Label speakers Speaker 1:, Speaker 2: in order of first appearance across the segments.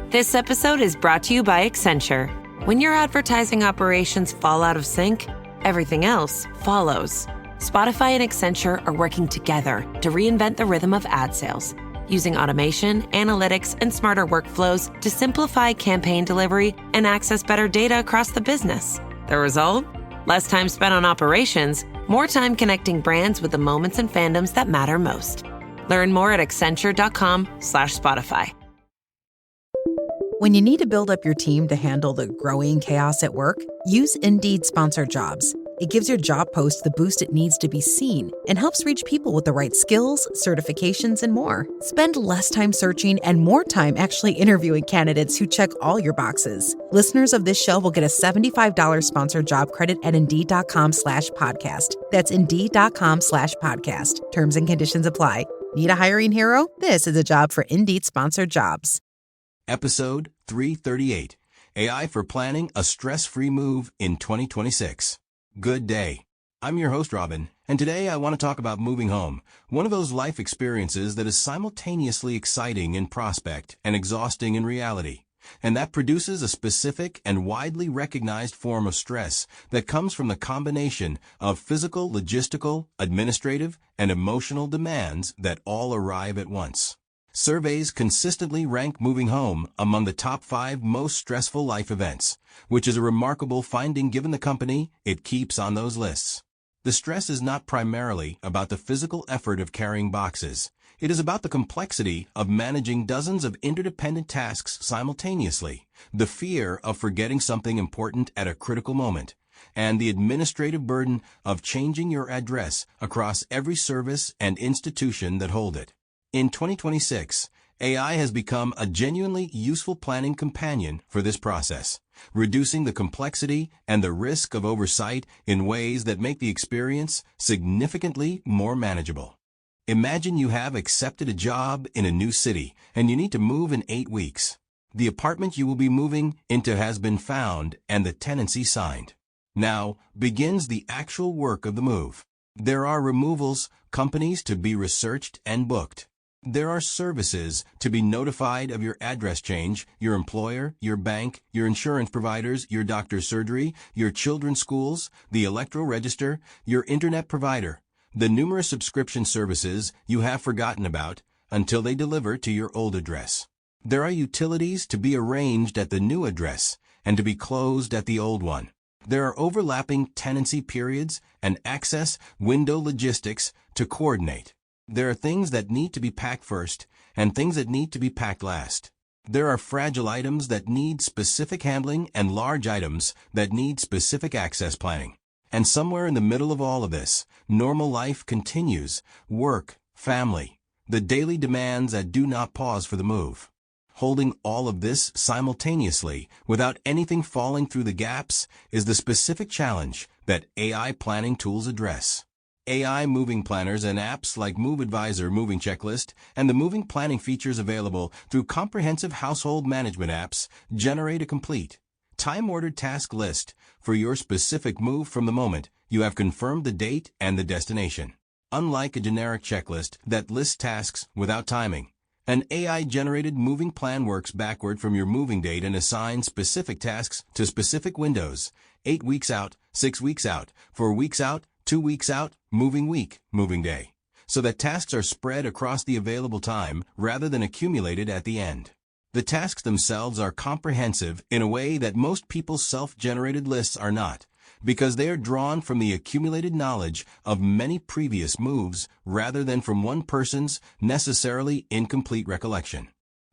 Speaker 1: This episode is brought to you by Accenture. When your advertising operations fall out of sync, everything else follows. Spotify and Accenture are working together to reinvent the rhythm of ad sales, using automation, analytics, and smarter workflows to simplify campaign delivery and access better data across the business. The result? Less time spent on operations, more time connecting brands with the moments and fandoms that matter most. Learn more at accenture.com/Spotify.
Speaker 2: When you need to build up your team to handle the growing chaos at work, use Indeed Sponsored Jobs. It gives your job post the boost it needs to be seen and helps reach people with the right skills, certifications, and more. Spend less time searching and more time actually interviewing candidates who check all your boxes. Listeners of this show will get a $75 sponsored job credit at Indeed.com/podcast. That's Indeed.com/podcast. Terms and conditions apply. Need a hiring hero? This is a job for Indeed Sponsored Jobs.
Speaker 3: Episode 338, AI for Planning a Stress-Free Move in 2026. Good day. I'm your host, Robin, and today I want to talk about moving home, one of those life experiences that is simultaneously exciting in prospect and exhausting in reality, and that produces a specific and widely recognized form of stress that comes from the combination of physical, logistical, administrative, and emotional demands that all arrive at once. Surveys consistently rank moving home among the top 5 most stressful life events, which is a remarkable finding given the company it keeps on those lists. The stress is not primarily about the physical effort of carrying boxes. It is about the complexity of managing dozens of interdependent tasks simultaneously, the fear of forgetting something important at a critical moment, and the administrative burden of changing your address across every service and institution that hold it. In 2026, AI has become a genuinely useful planning companion for this process, reducing the complexity and the risk of oversight in ways that make the experience significantly more manageable. Imagine you have accepted a job in a new city and you need to move in 8 weeks. The apartment you will be moving into has been found and the tenancy signed. Now begins the actual work of the move. There are removals companies to be researched and booked. There are services to be notified of your address change, your employer, your bank, your insurance providers, your doctor's surgery, your children's schools, the electoral register, your internet provider, the numerous subscription services you have forgotten about until they deliver to your old address. There are utilities to be arranged at the new address and to be closed at the old one. There are overlapping tenancy periods and access window logistics to coordinate. There are things that need to be packed first and things that need to be packed last. There are fragile items that need specific handling and large items that need specific access planning. And somewhere in the middle of all of this, normal life continues, work, family, the daily demands that do not pause for the move. Holding all of this simultaneously without anything falling through the gaps is the specific challenge that AI planning tools address. AI moving planners and apps like Move Advisor Moving Checklist and the moving planning features available through comprehensive household management apps generate a complete, time-ordered task list for your specific move from the moment you have confirmed the date and the destination. Unlike a generic checklist that lists tasks without timing, an AI-generated moving plan works backward from your moving date and assigns specific tasks to specific windows: 8 weeks out, 6 weeks out, 4 weeks out, 2 weeks out, moving week, moving day, so that tasks are spread across the available time rather than accumulated at the end. The tasks themselves are comprehensive in a way that most people's self-generated lists are not, because they are drawn from the accumulated knowledge of many previous moves rather than from one person's necessarily incomplete recollection.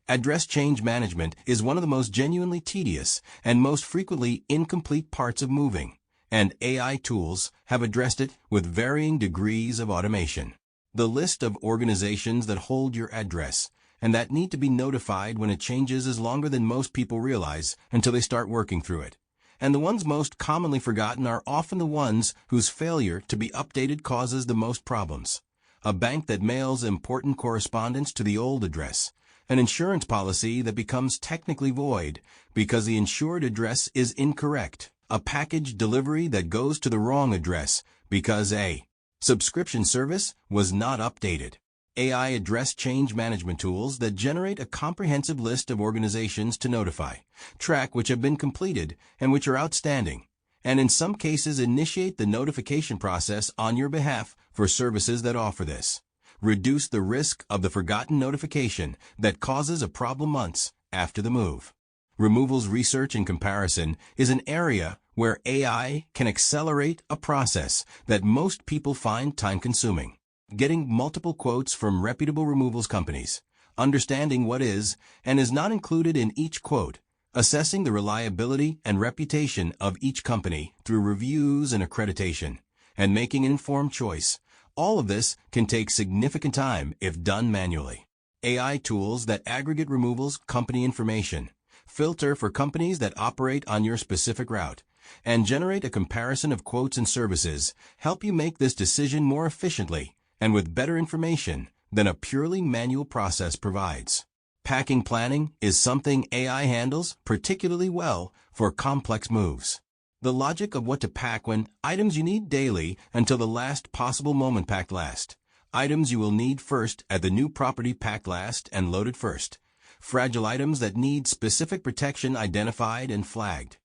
Speaker 3: Address change management is one of the most genuinely tedious and most frequently incomplete parts of moving, and AI tools have addressed it with varying degrees of automation. The list of organizations that hold your address and that need to be notified when it changes is longer than most people realize until they start working through it. And the ones most commonly forgotten are often the ones whose failure to be updated causes the most problems. A bank that mails important correspondence to the old address, an insurance policy that becomes technically void because the insured address is incorrect, a package delivery that goes to the wrong address because a subscription service was not updated. AI address change management tools that generate a comprehensive list of organizations to notify, track which have been completed and which are outstanding, and in some cases initiate the notification process on your behalf for services that offer this. Reduce the risk of the forgotten notification that causes a problem months after the move. Removals research and comparison is an area where AI can accelerate a process that most people find time-consuming. Getting multiple quotes from reputable removals companies, understanding what is and is not included in each quote, assessing the reliability and reputation of each company through reviews and accreditation, and making an informed choice. All of this can take significant time if done manually. AI tools that aggregate removals company information, filter for companies that operate on your specific route, and generate a comparison of quotes and services help you make this decision more efficiently and with better information than a purely manual process provides. Packing planning is something AI handles particularly well for complex moves. The logic of what to pack when items you need daily until the last possible moment packed last. Items you will need first at the new property packed last and loaded first. Fragile items that need specific protection identified and flagged.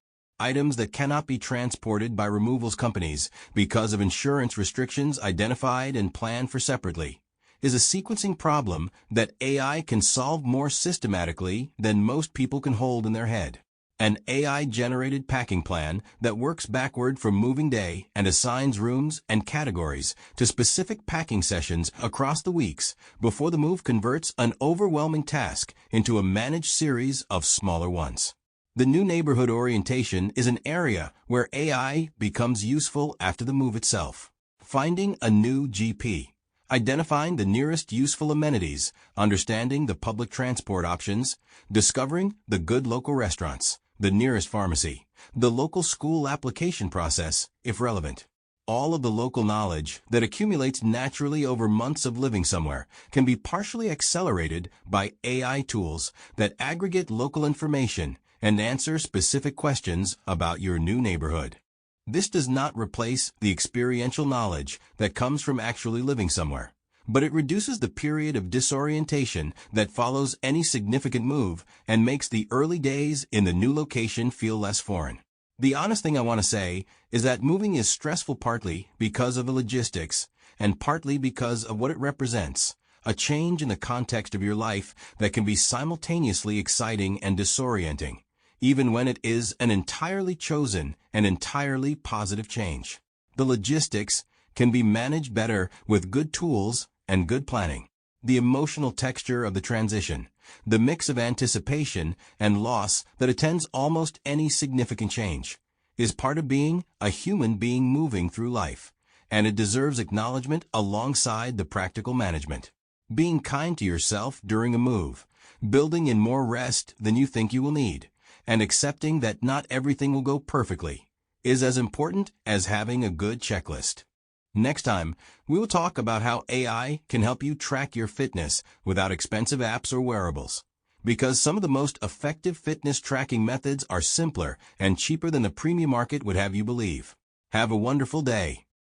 Speaker 3: Items that cannot be transported by removals companies because of insurance restrictions identified and planned for separately, is a sequencing problem that AI can solve more systematically than most people can hold in their head. An AI-generated packing plan that works backward from moving day and assigns rooms and categories to specific packing sessions across the weeks before the move converts an overwhelming task into a managed series of smaller ones. The new neighborhood orientation is an area where AI becomes useful after the move itself. Finding a new GP. Identifying the nearest useful amenities, understanding the public transport options, discovering the good local restaurants, the nearest pharmacy, the local school application process, if relevant. All of the local knowledge that accumulates naturally over months of living somewhere can be partially accelerated by AI tools that aggregate local information and answer specific questions about your new neighborhood. This does not replace the experiential knowledge that comes from actually living somewhere, but it reduces the period of disorientation that follows any significant move and makes the early days in the new location feel less foreign. The honest thing I want to say is that moving is stressful partly because of the logistics and partly because of what it represents, a change in the context of your life that can be simultaneously exciting and disorienting, even when it is an entirely chosen and entirely positive change. The logistics can be managed better with good tools and good planning. The emotional texture of the transition, the mix of anticipation and loss that attends almost any significant change, is part of being a human being moving through life, and it deserves acknowledgement alongside the practical management. Being kind to yourself during a move, building in more rest than you think you will need, and accepting that not everything will go perfectly is as important as having a good checklist. Next time, we will talk about how AI can help you track your fitness without expensive apps or wearables, because some of the most effective fitness tracking methods are simpler and cheaper than the premium market would have you believe. Have a wonderful day.